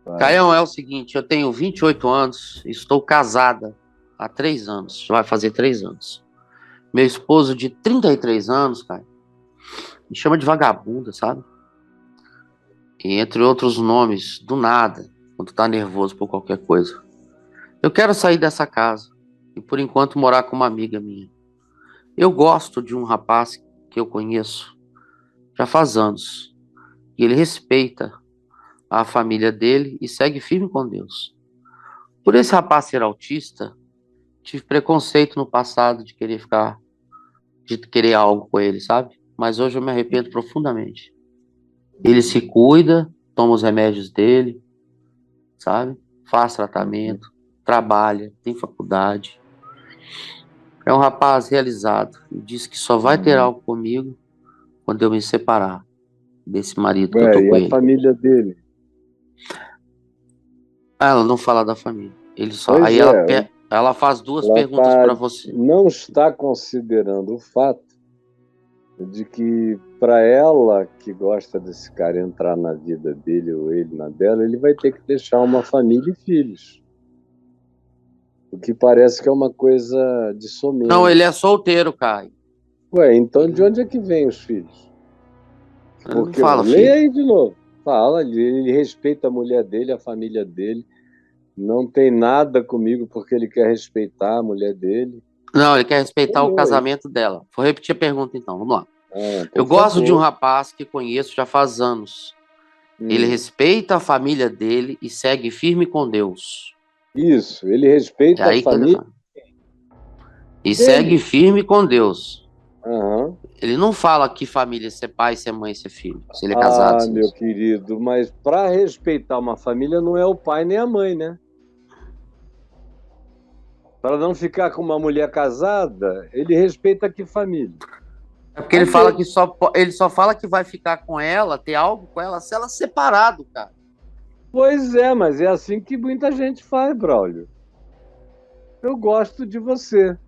Vai. Caião, é o seguinte, eu tenho 28 anos, estou casada há 3 anos, vai fazer 3 anos. Meu esposo de 33 anos, cara, me chama de vagabunda, sabe? E entre outros nomes, do nada, quando tá nervoso por qualquer coisa. Eu quero sair dessa casa e por enquanto morar com uma amiga minha. Eu gosto de um rapaz que eu conheço já faz anos. E ele respeita a família dele e segue firme com Deus. Por esse rapaz ser autista, tive preconceito no passado de querer algo com ele, sabe? Mas hoje eu me arrependo profundamente. Ele se cuida, toma os remédios dele, sabe? Faz tratamento, trabalha, tem faculdade. É um rapaz realizado e diz que só vai ter algo comigo quando eu me separar desse marido que eu tô Ué, e com a ele. família dele? Ela não fala da família. Ele só. Pois Aí é, ela faz duas ela perguntas tá, para você. não está considerando o fato de que, para ela que gosta desse cara entrar na vida dele ou ele na dela, ele vai ter que deixar uma família e filhos. O que parece que é uma coisa de Não, ele é somenos. solteiro, Caio. Ué, então de Ele, onde é que vem os filhos? ele não Porque, fala, leia filho. aí de novo. Fala, ele respeita a mulher dele, a família dele. Não tem nada comigo porque ele quer respeitar a mulher dele. Não, ele quer respeitar o Falou aí. casamento dela. Vou repetir a pergunta então, vamos lá. Ah, Eu por gosto de um favor. rapaz que conheço já faz anos. Ele Hum. respeita a família dele e segue firme com Deus. Isso, ele É respeita a aí que ele família fala. E segue dele. firme com Deus. Aham. Ele não fala que família é ser pai, ser mãe, ser filho. Se ele é casado, Ah, sim. meu querido, mas para respeitar uma família não é o pai nem a mãe, né? Para não ficar com uma mulher casada, ele respeita que família? É porque A ele fala dele. que ele só fala que vai ficar com ela, ter algo com ela, se ela separado, cara. Pois é, mas é assim que muita gente faz, Braulio. Eu gosto de você,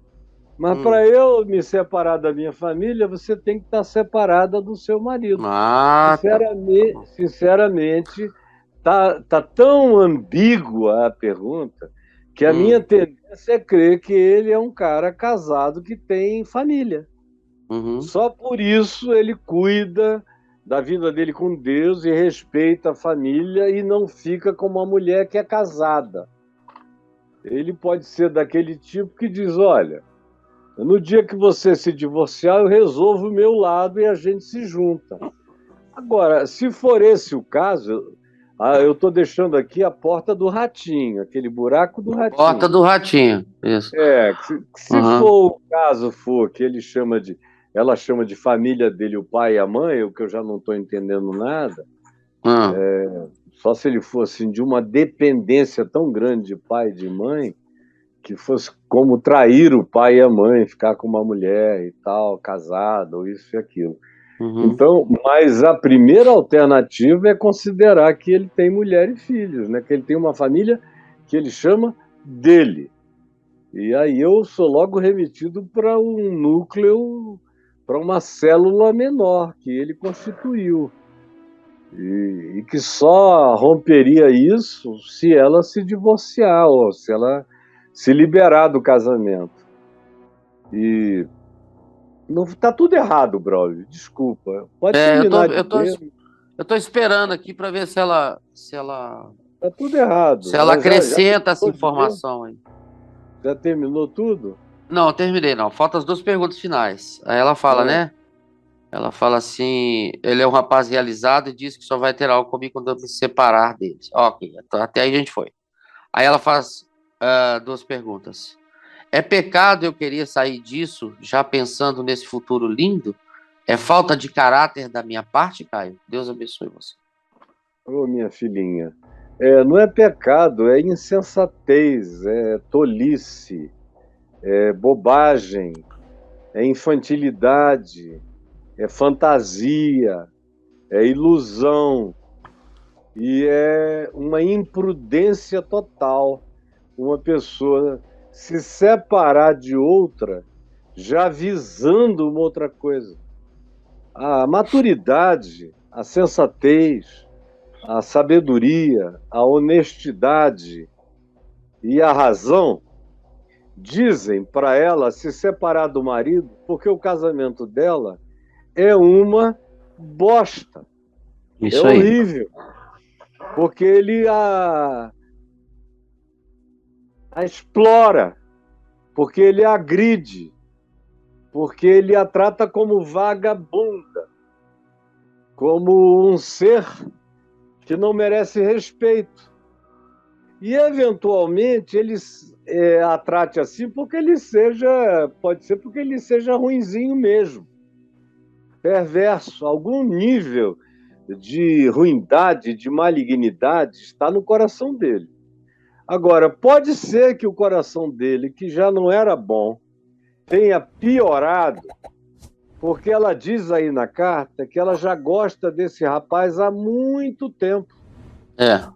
mas para Hum. eu me separar da minha família, você tem que estar separada do seu marido. Ah, tá. Tá Sinceramente, bom. sinceramente, tá tão ambígua a pergunta que a minha Hum. tendência é crer que ele é um cara casado que tem família. Uhum. Só por isso ele cuida da vida dele com Deus e respeita a família e não fica com uma mulher que é casada. Ele pode ser daquele tipo que diz: olha, no dia que você se divorciar, eu resolvo o meu lado e a gente se junta. Agora, se for esse o caso, eu estou deixando aqui a porta do ratinho, aquele buraco do Porta ratinho. do ratinho. Isso. Se Uhum. for o caso for que ela chama de família dele, o pai e a mãe, o que eu já não estou entendendo nada, Uhum. só se ele fosse assim, de uma dependência tão grande de pai e de mãe, que fosse como trair o pai e a mãe, ficar com uma mulher e tal, casado, ou isso e aquilo. Uhum. Então, mas a primeira alternativa é considerar que ele tem mulher e filhos, né? Que ele tem uma família que ele chama dele. E aí eu sou logo remetido para um núcleo, para uma célula menor que ele constituiu. E que só romperia isso se ela se divorciar, ou se ela se liberar do casamento. E não tá tudo errado, Braulio. Desculpa. Pode É, terminar de ler. eu tô esperando aqui para ver Tá tudo errado. se ela Ela já acrescenta essa terminou de ler? informação aí. Já terminou tudo? Não, eu terminei, não. Faltam as duas perguntas finais. Aí ela fala, Ah, né? Ela fala assim: ele é um rapaz realizado e diz que só vai ter algo comigo quando eu me separar deles. Ok, então até aí a gente foi. Aí ela faz duas perguntas. É pecado eu querer sair disso, já pensando nesse futuro lindo? É falta de caráter da minha parte, Caio? Deus abençoe você. ô, minha filhinha. Não é pecado, é insensatez, é tolice, é bobagem, é infantilidade, é fantasia, é ilusão e é uma imprudência total. Uma pessoa se separar de outra já visando uma outra coisa. A maturidade, a sensatez, a sabedoria, a honestidade e a razão, dizem para ela se separar do marido, porque o casamento dela é uma bosta. Isso É aí. horrível. Porque ele a explora, porque ele a agride, porque ele a trata como vagabunda, como um ser que não merece respeito. E, eventualmente, ele a trate assim porque ele seja, pode ser porque ele seja ruinzinho mesmo, perverso, algum nível de ruindade, de malignidade está no coração dele. Agora, pode ser que o coração dele, que já não era bom, tenha piorado, porque ela diz aí na carta que ela já gosta desse rapaz há muito tempo. É.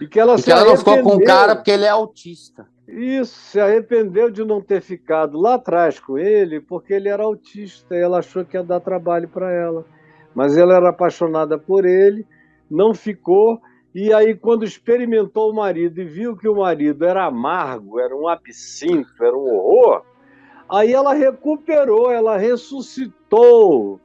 E que ela E que ela não ficou com o cara porque ele é autista. Isso, se arrependeu de não ter ficado lá atrás com ele, porque ele era autista e ela achou que ia dar trabalho para ela. Mas ela era apaixonada por ele, não ficou, e aí quando experimentou o marido e viu que o marido era amargo, era um absinto, era um horror, aí ela recuperou, ela ressuscitou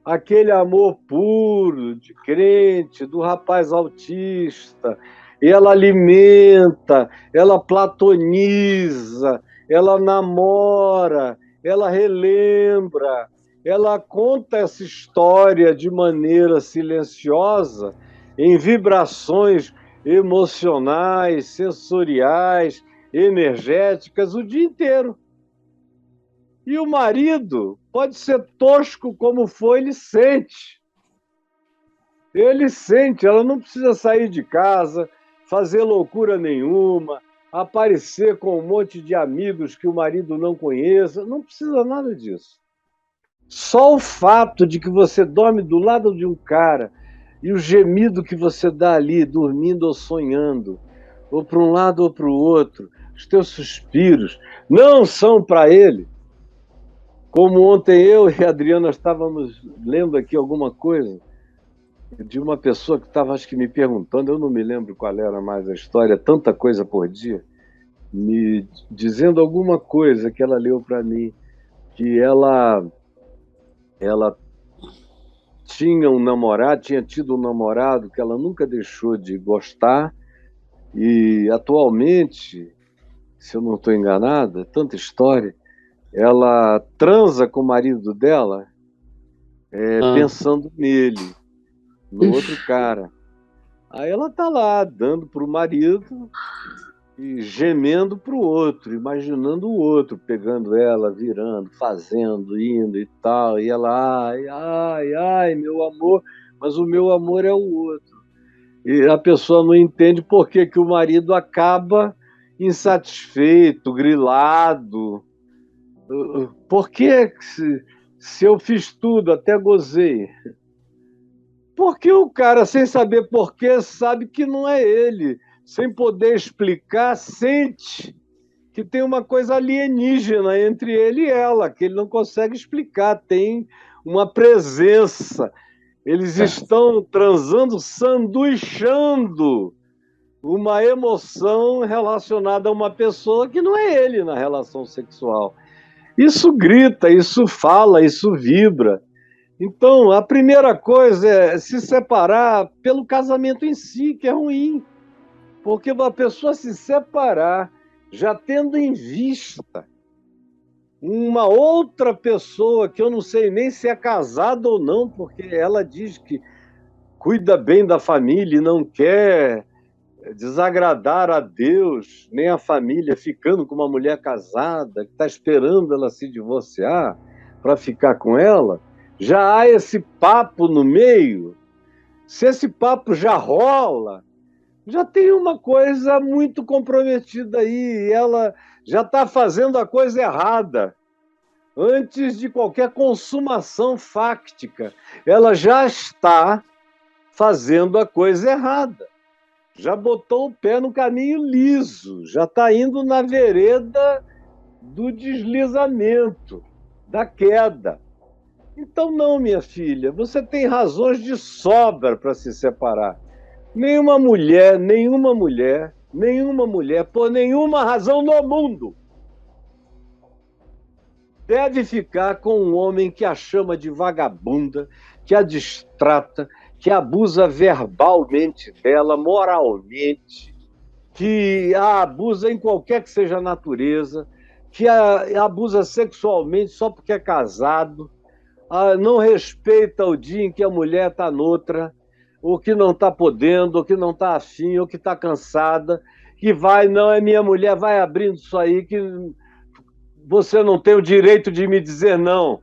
aquele amor puro, de crente, do rapaz autista. E ela alimenta, ela platoniza, ela namora, ela relembra, ela conta essa história de maneira silenciosa, em vibrações emocionais, sensoriais, energéticas, o dia inteiro. E o marido pode ser tosco como for, ele sente. Ele sente, ela não precisa sair de casa, fazer loucura nenhuma, aparecer com um monte de amigos que o marido não conheça, não precisa nada disso. Só o fato de que você dorme do lado de um cara e o gemido que você dá ali, dormindo ou sonhando, ou para um lado ou para o outro, os teus suspiros, não são para ele. Como ontem eu e a Adriana estávamos lendo aqui alguma coisa de uma pessoa que estava, acho que, me perguntando, eu não me lembro qual era mais a história, tanta coisa por dia, me dizendo alguma coisa que ela leu para mim, que ela tinha tido um namorado que ela nunca deixou de gostar, e atualmente, se eu não estou enganada, tanta história, ela transa com o marido dela pensando nele, no outro cara. Aí ela tá lá, dando para o marido e gemendo para o outro, imaginando o outro, pegando ela, virando, fazendo, indo e tal. E ela, ai, ai, ai, meu amor, mas o meu amor é o outro. E a pessoa não entende por que que o marido acaba insatisfeito, grilado. Por que, se eu fiz tudo, até gozei? Porque o cara, sem saber porquê, sabe que não é ele. Sem poder explicar, sente que tem uma coisa alienígena entre ele e ela, que ele não consegue explicar. Tem uma presença. Eles estão transando, sanduichando uma emoção relacionada a uma pessoa que não é ele na relação sexual. Isso grita, isso fala, isso vibra. Então, a primeira coisa é se separar pelo casamento em si, que é ruim. Porque uma pessoa se separar, já tendo em vista uma outra pessoa, que eu não sei nem se é casada ou não, porque ela diz que cuida bem da família e não quer desagradar a Deus, nem a família, ficando com uma mulher casada, que está esperando ela se divorciar para ficar com ela. Já há esse papo no meio. Se esse papo já rola, já tem uma coisa muito comprometida aí. E ela já está fazendo a coisa errada. Antes de qualquer consumação fáctica, ela já está fazendo a coisa errada. Já botou o pé no caminho liso, já está indo na vereda do deslizamento, da queda. Então, não, minha filha, você tem razões de sobra para se separar. Nenhuma mulher, por nenhuma razão no mundo, deve ficar com um homem que a chama de vagabunda, que a distrata, que abusa verbalmente dela, moralmente, que a abusa em qualquer que seja a natureza, que a abusa sexualmente só porque é casado, não respeita o dia em que a mulher está noutra, ou que não está podendo, ou que não está afim, ou que está cansada, que vai, não é minha mulher, vai abrindo isso aí, que você não tem o direito de me dizer não.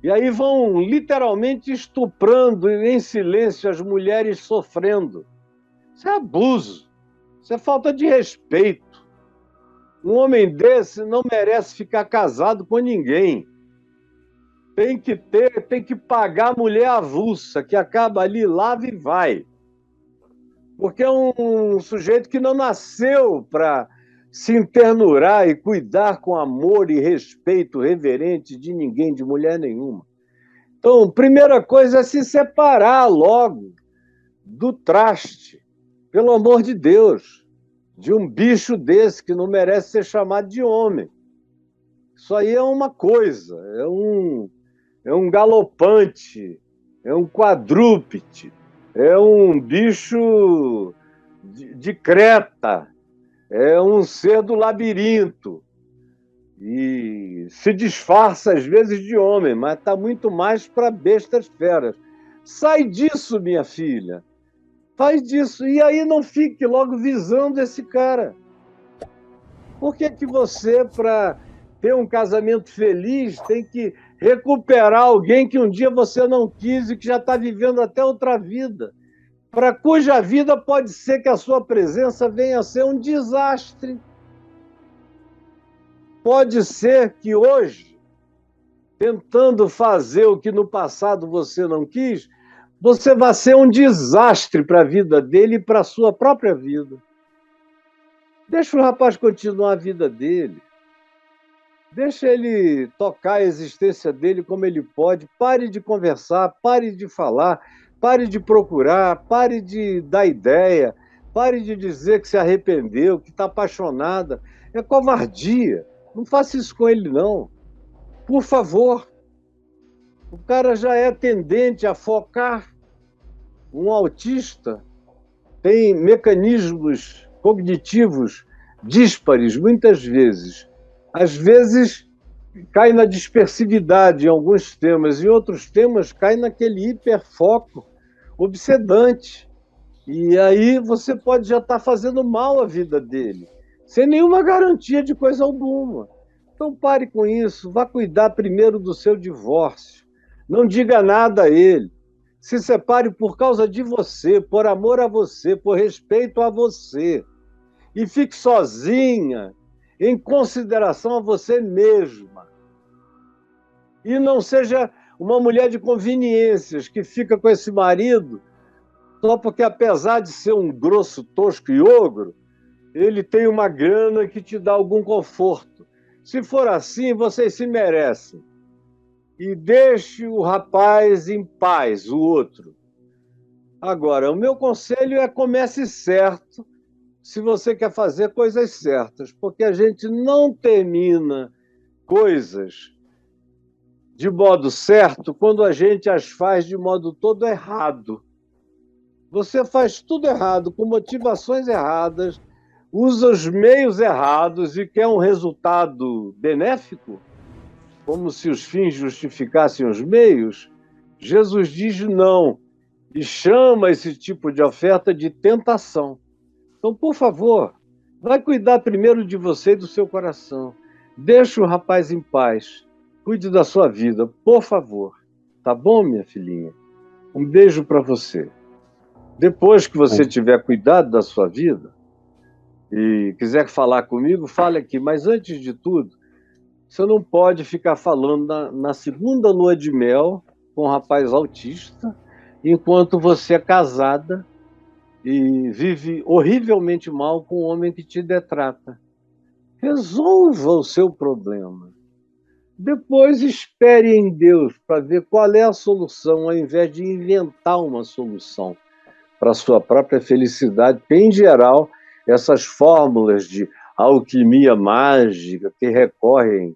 E aí vão literalmente estuprando em silêncio as mulheres sofrendo. Isso é abuso, isso é falta de respeito. Um homem desse não merece ficar casado com ninguém. Tem que pagar a mulher avulsa, que acaba ali, lava e vai. Porque é um sujeito que não nasceu para se internurar e cuidar com amor e respeito reverente de ninguém, de mulher nenhuma. Então, primeira coisa é se separar logo do traste, pelo amor de Deus, de um bicho desse que não merece ser chamado de homem. Isso aí é uma coisa, é um galopante, é um quadrúpede, é um bicho de Creta, é um ser do labirinto. E se disfarça às vezes de homem, mas está muito mais para bestas feras. Sai disso, minha filha. Faz disso. E aí não fique logo visando esse cara. Por que que você, para ter um casamento feliz, tem que recuperar alguém que um dia você não quis e que já está vivendo até outra vida? Para cuja vida pode ser que a sua presença venha a ser um desastre. Pode ser que hoje, tentando fazer o que no passado você não quis, você vai ser um desastre para a vida dele e para a sua própria vida. Deixa o rapaz continuar a vida dele. Deixa ele tocar a existência dele como ele pode. Pare de conversar, pare de falar, pare de procurar, pare de dar ideia, pare de dizer que se arrependeu, que está apaixonada. É covardia. Não faça isso com ele, não. Por favor. O cara já é tendente a focar. Um autista tem mecanismos cognitivos díspares, muitas vezes. Às vezes, cai na dispersividade em alguns temas, e outros temas cai naquele hiperfoco obsedante. E aí você pode já estar fazendo mal à vida dele, sem nenhuma garantia de coisa alguma. Então pare com isso, vá cuidar primeiro do seu divórcio. Não diga nada a ele. Se separe por causa de você, por amor a você, por respeito a você. E fique sozinha, em consideração a você mesma. E não seja uma mulher de conveniências que fica com esse marido só porque, apesar de ser um grosso, tosco e ogro, ele tem uma grana que te dá algum conforto. Se for assim, vocês se merecem. E deixe o rapaz em paz, o outro. Agora, o meu conselho é comece certo, se você quer fazer coisas certas, porque a gente não termina coisas de modo certo quando a gente as faz de modo todo errado. Você faz tudo errado, com motivações erradas, usa os meios errados e quer um resultado benéfico, como se os fins justificassem os meios. Jesus diz não e chama esse tipo de oferta de tentação. Então, por favor, vai cuidar primeiro de você e do seu coração. Deixa o rapaz em paz. Cuide da sua vida, por favor. Tá bom, minha filhinha? Um beijo para você. Depois que você tiver cuidado da sua vida e quiser falar comigo, fale aqui. Mas antes de tudo, você não pode ficar falando na segunda lua de mel com um rapaz autista, enquanto você é casada e vive horrivelmente mal com um homem que te detrata. Resolva o seu problema. Depois espere em Deus para ver qual é a solução, ao invés de inventar uma solução para a sua própria felicidade. Em geral, essas fórmulas de alquimia mágica que recorrem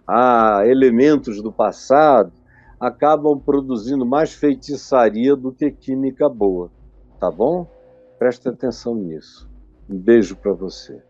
a elementos do passado acabam produzindo mais feitiçaria do que química boa. Tá bom? Preste atenção nisso. Um beijo para você.